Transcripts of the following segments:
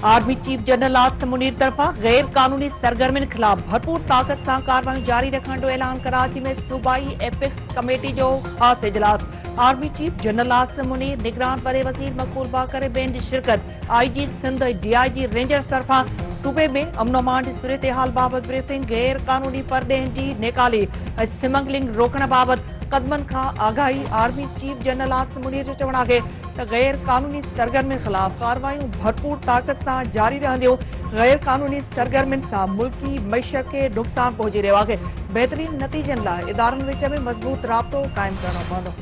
Army chief general Asim Munir तरफा गैर कानूनी सरगर्मियों खिलाफ भरपूर ताकत से कार्रवाई जारी रखण जो ऐलान। कराची में सूबाई एपिक्स कमेटी जो खास इजलास। Army chief general Asim Munir, निगरान बरे वजीर मकबूल बाकर बेन की शिरकत। IG सिंध, DIG रेंजर्स तरफा सूबे में अमन अमान की सूरत हाल बाबत ब्रीफिंग। गैर कानूनी परदेन की निकाली स्मगलिंग रोकण बाबत कदमन का आगाही। Army chief general Asim Munir जो चवण है गैर कानूनी सरगर्मियों खिलाफ कार्रवाई भरपूर ताकत से जारी रहंदियों। गैर कानूनी सरगर्मियों से मुल्की मैशत के नुकसान पहुंची रहो है। बेहतरीन नतीजन लाइ इदारन विच में मजबूत राब्तो कायम करना पवंदो।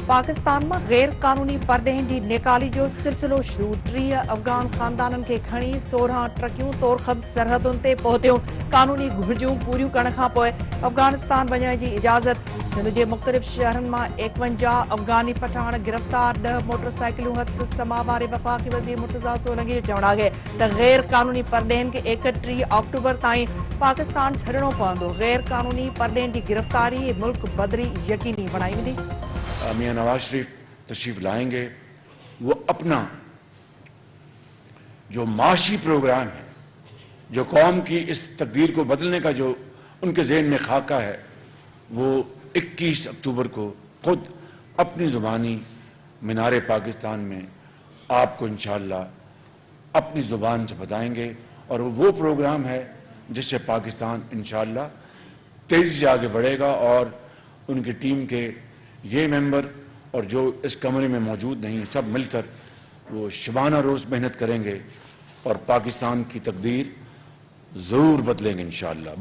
पाकिस्तान में गैर कानूनी परदेन की निकाली जो सिलसिलो शुरू। 30 अफगान खानदानन के खणी 16 ट्रकियों तोरखब सरहदुन ते पहुतियों। कानूनी घुर्जूं पूरी करण खां पोइ अफगानिस्तान वञण की इजाजत। सिंध के मुख्तलिफ शहरन में 51 अफगानी पठान गिरफ्तार। 10 मोटरसाइकिलों हथ समा वारे वफाकी वजीर मुर्तजा सोलंकी जो चवण है त गैर कानूनी परदेन के 31 अक्टूबर ताईं पाकिस्तान छड़णो पवंदो। गैर कानूनी परदेन की गिरफ्तारी मुल्क बदरी यकीनी बनाई वेंदी। मियां नवाज शरीफ तशरीफ लाएंगे, वो अपना जो माशी प्रोग्राम है, जो कौम की इस तकदीर को बदलने का जो उनके ज़हन में खाका है, वो 21 अक्टूबर को खुद अपनी ज़ुबानी मीनारे पाकिस्तान में आपको इंशाअल्लाह अपनी ज़ुबान से बताएंगे। और वो प्रोग्राम है जिससे पाकिस्तान इंशाअल्लाह तेज़ी से आगे बढ़ेगा। और उनकी टीम के ये मेंबर और जो इस कमरे में मौजूद नहीं, सब मिलकर वो शबाना रोज मेहनत करेंगे और पाकिस्तान की तकदीर जरूर बदलेंगे इंशाअल्लाह।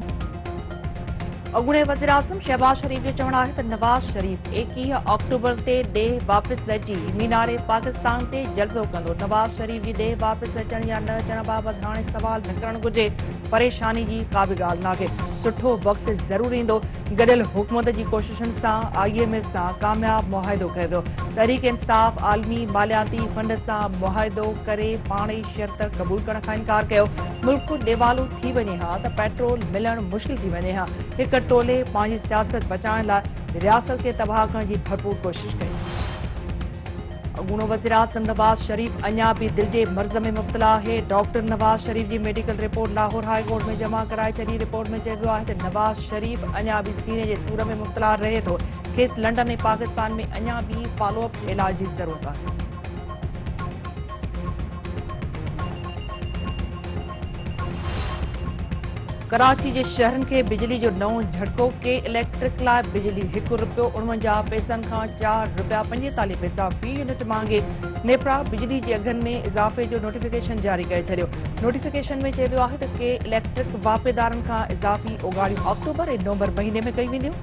अगुणे वज़ीर आज़म शहबाज शरीफ जो चवण है त नवाज शरीफ 21 अक्टूबर ते देह वापस अची मीनारे पाकिस्तान ते जलसो कंदो। नवाज शरीफ की देह वापस अचण या न अचण बाबत हाणे सवाल न करण घुर्जे। परेशानी की का भी ॻाल्हि नाहे। सुठो वक्त जरूर ईंदो। गडियल हुकूमत की कोशिशुनि सां IMF सां कामयाब मुआहिदो कयो। तहरीक इंसाफ आलमी मालियाती फंड सां मुआहिदो करे पाण ई शर्त क़बूल करण खां इनकार कयो। मुल्क देवालो थी वञे हा त पेट्रोल मिलण मुश्किल थी वञे हा। हिक टोले पंहिंजी सियासत बचाइण लाइ रियासत के तबाह करण की भरपूर कोशिश कई। अगूणो वज़ीर आज़म नवाज शरीफ अञा भी दिल के मर्ज़ में मुब्तला है। डॉक्टर नवाज शरीफ की medical report Lahore high court में जमा कराए छड़ी। रिपोर्ट में चयो है कि नवाज शरीफ अञा भी सीने के सूर में मुब्तला रहे तो खेस लंडन ऐं पाकिस्तान में अञा भी फॉलोअप इलाज की ज़रूरत है। कराची के शहरन के बिजली जो नओं झटको के इलेक्ट्रिक लाइ बिजली ₹1.49 पैसनि खां ₹4.45 फी यूनिट मांगे। नेपरा बिजली के अघन में इजाफे जो नोटिफिकेशन जारी करे छड़ियो। नोटिफिकेशन में चयो है कि इलेक्ट्रिक वापेदारन खां इजाफी ओगाड़ियों अक्टूबर ऐं नवंबर महीने में कई वेंदियूं।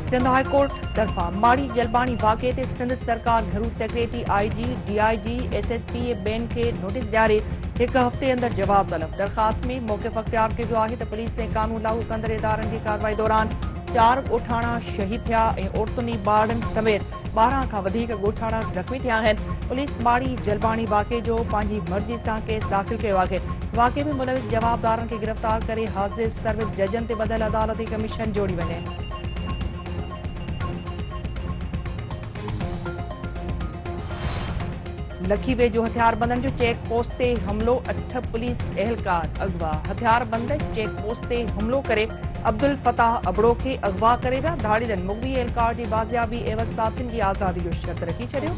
सिंध हाई कोर्ट तरफा माड़ी जलबानी वाक़े ते सिंध सरकार घरू secretary IG DIG SSP Ben के नोटिस जारी। एक हफ्ते अंदर जवाब तलब। दरखास्त में मौक़िफ़ अख्तियार कयो आहे त पुलिस ने कानून लागू कंदड़ इदारनि की कार्रवाई दौरान 4 ॻोठाणा शहीद थिया ऐं औरतुनि ॿारनि समेत 12 खां वधीक ॻोठाणा ज़ख़्मी थिया आहिनि। पुलिस माड़ी जलबानी वाक़े जो पंहिंजी मर्ज़ी सां केस दाख़िल कयो आहे। वाक़े में मुलविस जवाबदारनि खे गिरफ़्तार करे हाज़िर सर्विस जजनि ते ॿधल अदालती कमीशन जोड़ी वञे। लखीवे जो हथियारबंदन जो चेक पोस्ट ते हमलो। 8 पुलिस एहलकार अगवा। हथियारबंद चेक पोस्ट ते हमलो करे अब्दुल फताह अबड़ो के अगवा करे विया। धाड़ीदन मुगवी एहलकार की बाज़ियाबी एवज़ साथियुनि की आज़ादी जो शर्त रखी छड़ियो।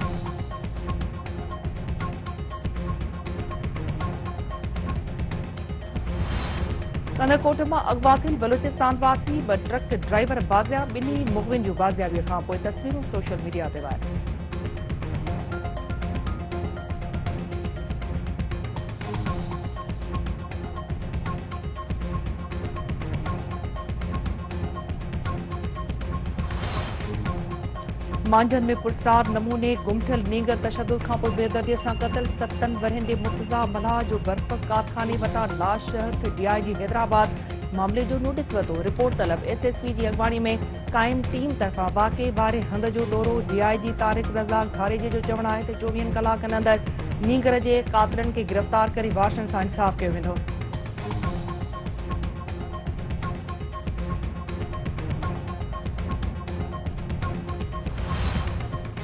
कंदरकोट में अगवा थियल बलूचिस्तान वासी 2 ट्रक ड्राइवर बाज़ियाब। ॿिन्ही मुगविन जूं बाज़ियाबीअ खां पोइ तस्वीरूं सोशल मीडिया ते वायरल। मांझन में पुरस्कार नमूने गुमथियल नींगर तशद्दुद खां पोइ बेदर्दी सां क़तल। 7 वरहनि जे मुर्तज़ा मल्हाह जो बर्फ़ कारखाने वटां लाश हथ। DIG हैदराबाद मामले जो नोटिस वरितो। रिपोर्ट तलब। SSP की अगवानी में कायम टीम तरफा वाक़े वारे हंध जो दौरो। DIG तारिक रज़ाक घारेजे जो चवण है त 24 कलाकनि अंदर नींगर के कातिलनि खे गिरफ़्तार करे वारसनि सां इंसाफ़ कयो वेंदो।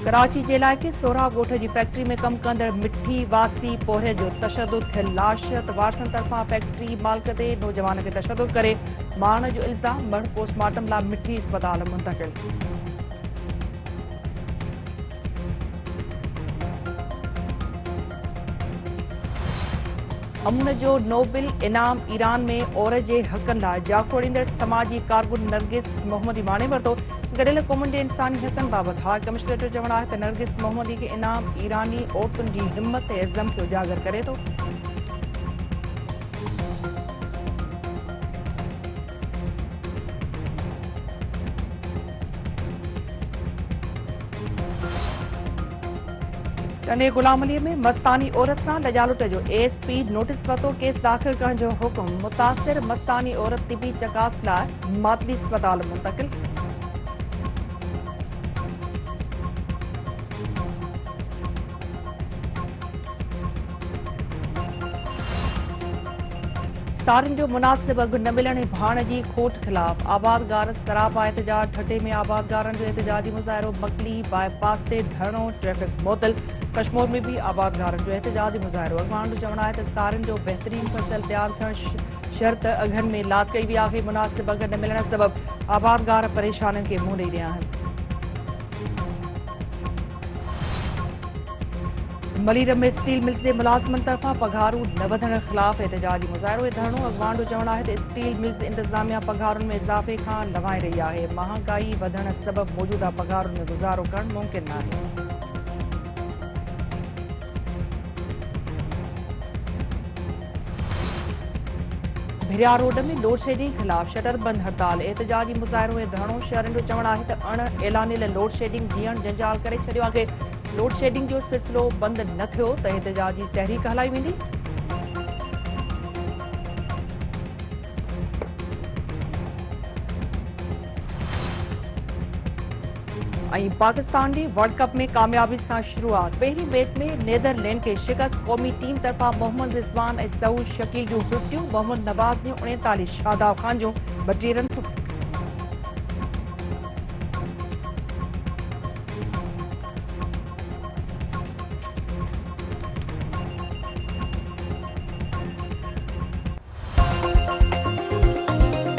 कराची जे इलाइक़े सोरा ॻोठ जी फैक्ट्री में कम कंदड़ मिठी वासी पोरे जो तशदुद थियल लाश वारसनि तरफ़ां फैक्ट्री मालिक ते नौजवान खे तशदुद करे मारण जो इल्ज़ाम मर्द पोस्टमार्टम लाइ मिठी अस्पताल मुंतक़िल। अमन जो नोबेल इनाम ईरान में औरत जे हक़नि लाइ जाखोड़ींदड़ समाजी कारकुन नरगिस मोहम्मदी माणे वरितो। गॾियल क़ौमुनि जे इंसानी हक़नि बाबति हाई कमिश्नरेट जो चवणु आहे त नरगिस मोहम्मदी खे इनाम ईरानी औरतुनि जी हिम्मत ऐं इज़्ज़म खे उजागर करे थो। टने गुलाम अली में मस्तानी औरत सां लजालुट जो एएसपी नोटिस वरितो। केस दाख़िल करण जो हुकुम। मुतासिर मस्तानी औरत तिबी चकास लाइ मातली अस्पताल मुंतक़िल। सारिन जो मुनासिब अघु न मिलण ऐं भाण जी खोट ख़िलाफ़ आबादगार सरापा एहतजाज। ठटे में आबादगारनि जो एहतजाजी मुज़ाहिरो। मकली बाईपास ते धरणो ट्रैफ़िक मुअतल। कश्मीर में भी आबादगारनि जो एहतजाजी मुज़ाहिरो। अॻवान जो चवणु आहे त सारिन जो बहितरीन फसल तैयार थियण शर्त अघनि में लात कई वई आहे। मुनासिब अघ न मिलण सबबि आबादगार परेशानियुनि खे मुंहुं ॾेई रहिया आहिनि। मलीरम में स्टील मिल्स जे मुलाज़िमनि तरफ़ां पघारूं न वधण ख़िलाफ़ एहतजाजी मुज़ाहिरो ऐं धरणो। अॻवान जो चवणु आहे त स्टील मिल्स इंतज़ामिया पघारुनि में इज़ाफ़े खां लवाए रही आहे। महांगाई वधण सबबि मौजूदा पघारुनि में गुज़ारो करणु मुमकिन नाहे। भिरिया रोड में लोड शेडिंग ख़िलाफ़ शटर बंद हड़ताल। एहतजाजी मुज़ाहिरो ऐं धरणो। शहरनि जो चवणु आहे त अण ऐलानियल लोड शेडिंग जीअण जंजाल करे छॾियो आहे। लोड शेडिंग जो सिलसिलो बंदि न थियो त एहतजाजी तहरीक हलाई वेंदी। ऐं पाकिस्तान जी वर्ल्ड कप में कामयाबी सां शुरूआत। पहिरीं मैच में नीदरलैंड खे शिकस्त। क़ौमी टीम तरफ़ां मोहम्मद रिज़वान ऐं सऊद शकील जूं 50, मोहम्मद नवाज़ जूं 39, शादाब ख़ान जूं 32 रन।